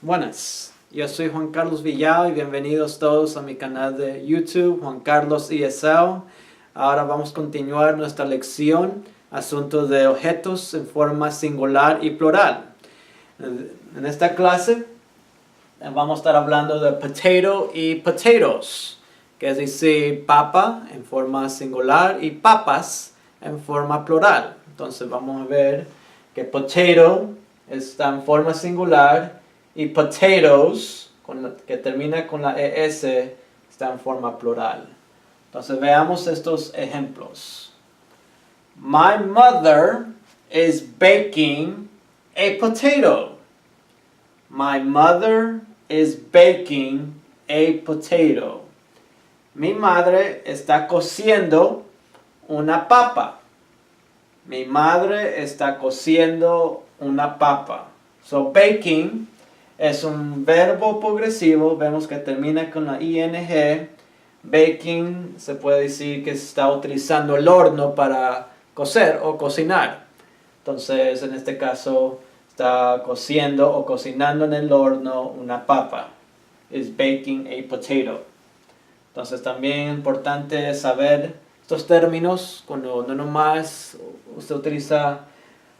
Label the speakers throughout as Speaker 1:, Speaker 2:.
Speaker 1: Buenas, yo soy Juan Carlos Villao y bienvenidos todos a mi canal de YouTube, Juan Carlos ESL. Ahora vamos a continuar nuestra lección, asuntos de objetos en forma singular y plural. En esta clase vamos a estar hablando de potato y potatoes, que es decir, papa en forma singular y papas en forma plural. Entonces vamos a ver que potato está en forma singular y potatoes, que termina con la ES, está en forma plural. Entonces veamos estos ejemplos. My mother is baking a potato. My mother is baking a potato. Mi madre está cociendo una papa. Mi madre está cociendo una papa. So, baking es un verbo progresivo. Vemos que termina con la ing. Baking se puede decir que se está utilizando el horno para cocer o cocinar. Entonces, en este caso, está cociendo o cocinando en el horno una papa. Is baking a potato. Entonces, también es importante saber estos términos cuando no nomás usted utiliza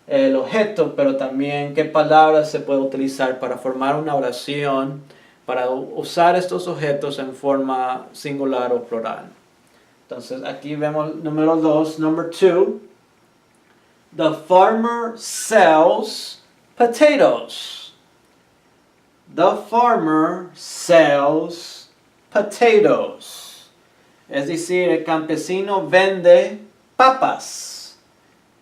Speaker 1: el objeto, pero también qué palabras se puede utilizar para formar una oración, para usar estos objetos en forma singular o plural. Entonces aquí vemos número 2, number 2. The farmer sells potatoes. The farmer sells potatoes. Es decir, el campesino vende papas.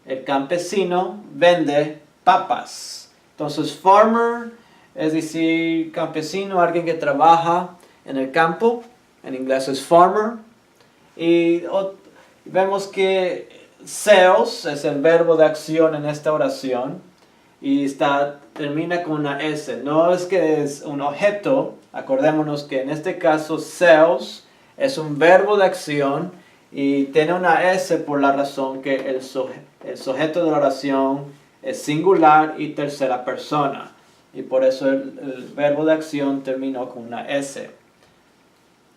Speaker 1: El campesino vende papas. Entonces, farmer, es decir, campesino, alguien que trabaja en el campo. En inglés es farmer. Y vemos que sells es el verbo de acción en esta oración. Y termina con una S. No es que es un objeto. Acordémonos que en este caso, sells es un verbo de acción. Y tiene una S por la razón que el sujeto de la oración es singular y tercera persona. Y por eso el verbo de acción terminó con una S.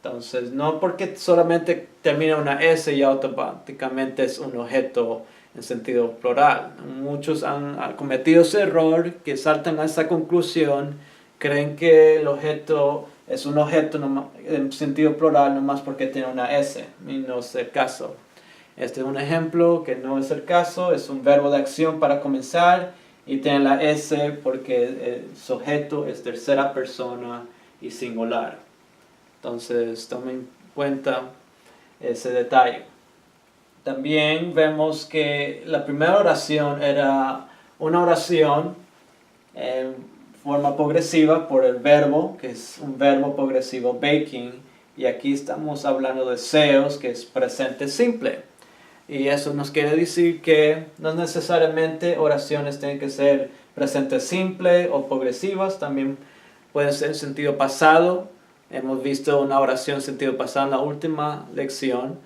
Speaker 1: Entonces, no porque solamente termina una S y automáticamente es un objeto en sentido plural. Muchos han cometido ese error, que saltan a esa conclusión, creen que el objeto es un objeto en sentido plural nomás porque tiene una S, y no es el caso. Este es un ejemplo que no es el caso, es un verbo de acción para comenzar y tiene la S porque el sujeto es tercera persona y singular. Entonces tomen en cuenta ese detalle. También vemos que la primera oración era una oración en forma progresiva por el verbo, que es un verbo progresivo, baking, y aquí estamos hablando de sells, que es presente simple. Y eso nos quiere decir que no necesariamente oraciones tienen que ser presente simple o progresivas, también pueden ser en sentido pasado. Hemos visto una oración en sentido pasado en la última lección,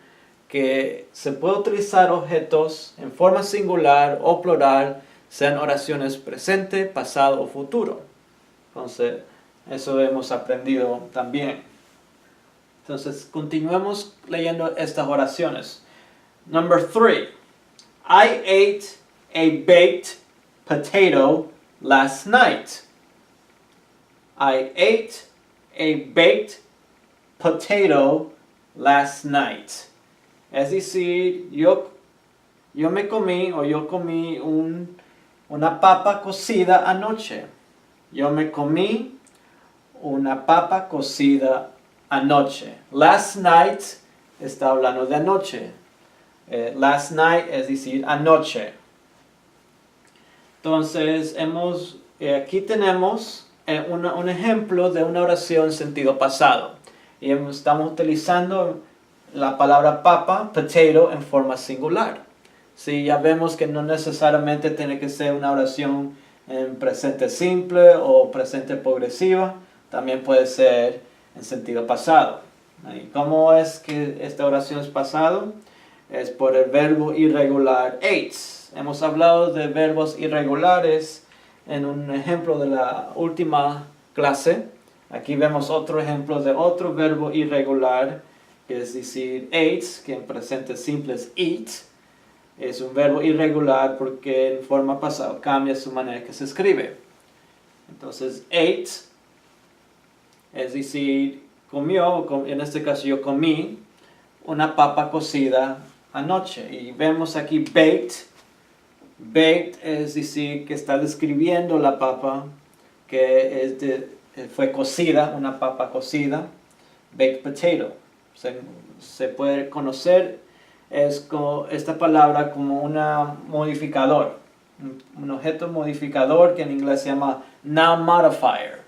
Speaker 1: que se puede utilizar objetos en forma singular o plural, sean oraciones presente, pasado o futuro. Entonces, eso hemos aprendido también. Entonces, continuemos leyendo estas oraciones. Number 3. I ate a baked potato last night. I ate a baked potato last night. Es decir, yo comí una papa cocida anoche. Yo me comí una papa cocida anoche. Last night está hablando de anoche. Last night es decir, anoche. Entonces, aquí tenemos un ejemplo de una oración en sentido pasado. Y estamos utilizando la palabra papa, potato, en forma singular. Sí, ya vemos que no necesariamente tiene que ser una oración en presente simple o presente progresiva. También puede ser en sentido pasado. ¿Y cómo es que esta oración es pasado? Es por el verbo irregular ate. Hemos hablado de verbos irregulares en un ejemplo de la última clase. Aquí vemos otro ejemplo de otro verbo irregular, que es decir, ate, que en presente simple es eat. Es un verbo irregular porque en forma pasada cambia su manera que se escribe. Entonces, ate, es decir, comió, en este caso yo comí, una papa cocida anoche. Y vemos aquí baked. Baked es decir, que está describiendo la papa que fue cocida, una papa cocida. Baked potato. Se puede conocer esta palabra como un modificador. Un objeto modificador que en inglés se llama noun modifier.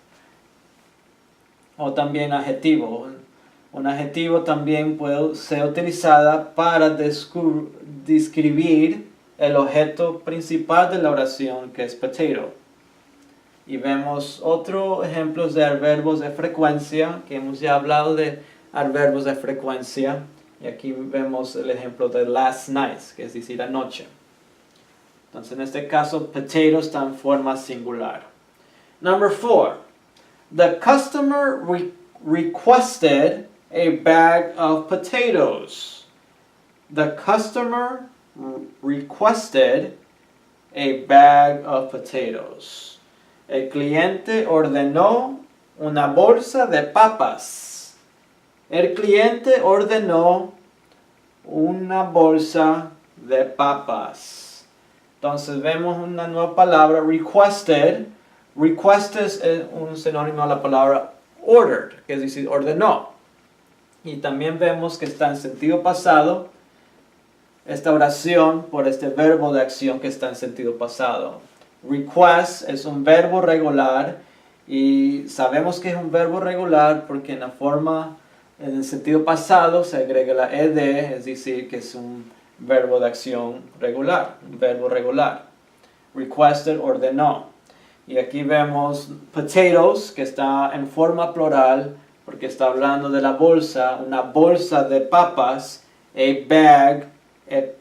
Speaker 1: O también adjetivo. Un adjetivo también puede ser utilizado para describir el objeto principal de la oración, que es potato. Y vemos otros ejemplos de adverbios de frecuencia, que hemos ya hablado de adverbios de frecuencia. Y aquí vemos el ejemplo de last night, que es decir, anoche. Entonces, en este caso, potato está en forma singular. Number 4. The customer requested a bag of potatoes. The customer requested a bag of potatoes. El cliente ordenó una bolsa de papas. El cliente ordenó una bolsa de papas. Entonces vemos una nueva palabra, requested. Requested es un sinónimo a la palabra ordered, que es decir, ordenó. Y también vemos que está en sentido pasado esta oración por este verbo de acción que está en sentido pasado. Request es un verbo regular y sabemos que es un verbo regular porque en el sentido pasado se agrega la ed, es decir, que es un verbo de acción regular, un verbo regular. Requested, ordenó. Y aquí vemos potatoes, que está en forma plural, porque está hablando de la bolsa, una bolsa de papas, a bag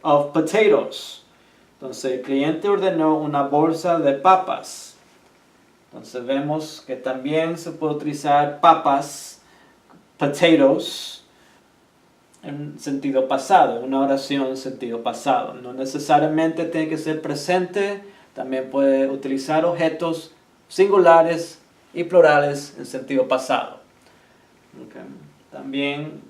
Speaker 1: of potatoes. Entonces el cliente ordenó una bolsa de papas. Entonces vemos que también se puede utilizar papas, potatoes, en sentido pasado, una oración en sentido pasado. No necesariamente tiene que ser presente, también puede utilizar objetos singulares y plurales en sentido pasado. Okay. También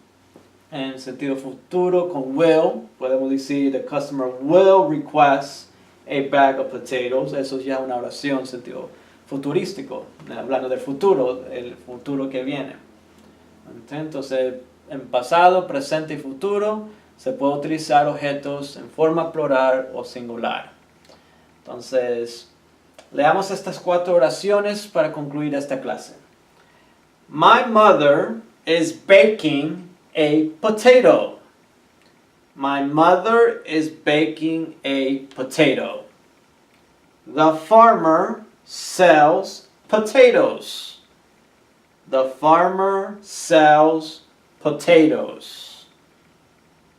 Speaker 1: en sentido futuro con will, podemos decir the customer will request a bag of potatoes. Eso es ya una oración en sentido futurístico, hablando del futuro, el futuro que viene. Entonces, en pasado, presente y futuro se puede utilizar objetos en forma plural o singular. Entonces, leamos estas 4 oraciones para concluir esta clase. My mother is baking a potato. My mother is baking a potato. The farmer sells potatoes. The farmer sells potatoes.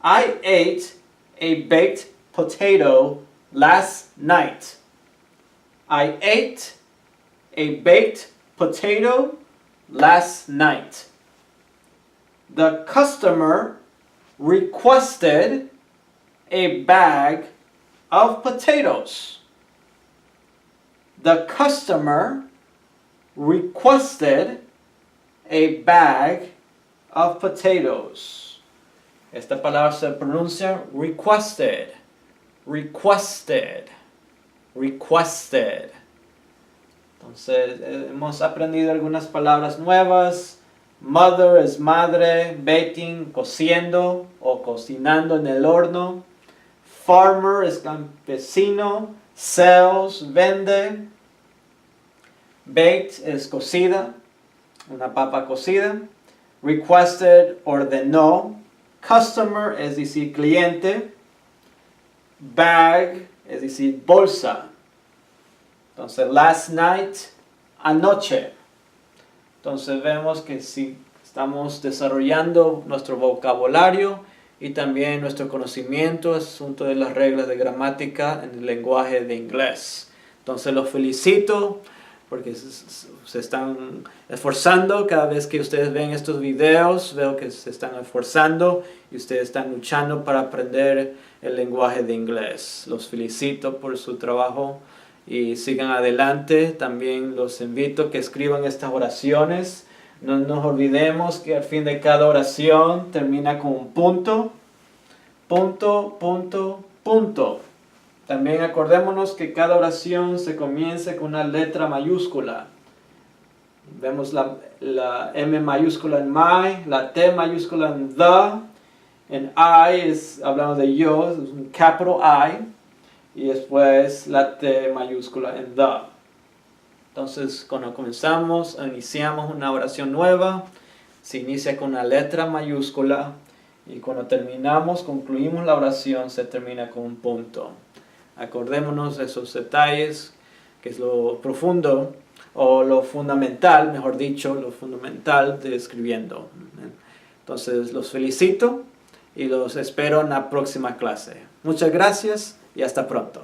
Speaker 1: I ate a baked potato last night. I ate a baked potato last night. The customer requested a bag of potatoes. The customer requested a bag of potatoes. Esta palabra se pronuncia requested. Requested. Requested. Entonces, hemos aprendido algunas palabras nuevas. Mother es madre, baking, cociendo o cocinando en el horno. Farmer es campesino, sells, vende. Baked es cocida, una papa cocida. Requested, ordenó. Customer es decir, cliente. Bag es decir, bolsa. Entonces, last night, anoche. Entonces vemos que si estamos desarrollando nuestro vocabulario y también nuestro conocimiento asunto de las reglas de gramática en el lenguaje de inglés. Entonces los felicito, porque se están esforzando. Cada vez que ustedes ven estos videos, veo que se están esforzando y ustedes están luchando para aprender el lenguaje de inglés. Los felicito por su trabajo y sigan adelante. También los invito a que escriban estas oraciones. No nos olvidemos que al fin de cada oración termina con un punto, punto, punto, punto. También acordémonos que cada oración se comienza con una letra mayúscula. Vemos la M mayúscula en my, la T mayúscula en the, en I hablamos de yo, es un capital I, y después la T mayúscula en the. Entonces, cuando iniciamos una oración nueva, se inicia con una letra mayúscula, y cuando concluimos la oración, se termina con un punto. Acordémonos de esos detalles, que es lo profundo, o lo fundamental, mejor dicho, lo fundamental de escribiendo. Entonces, los felicito y los espero en la próxima clase. Muchas gracias y hasta pronto.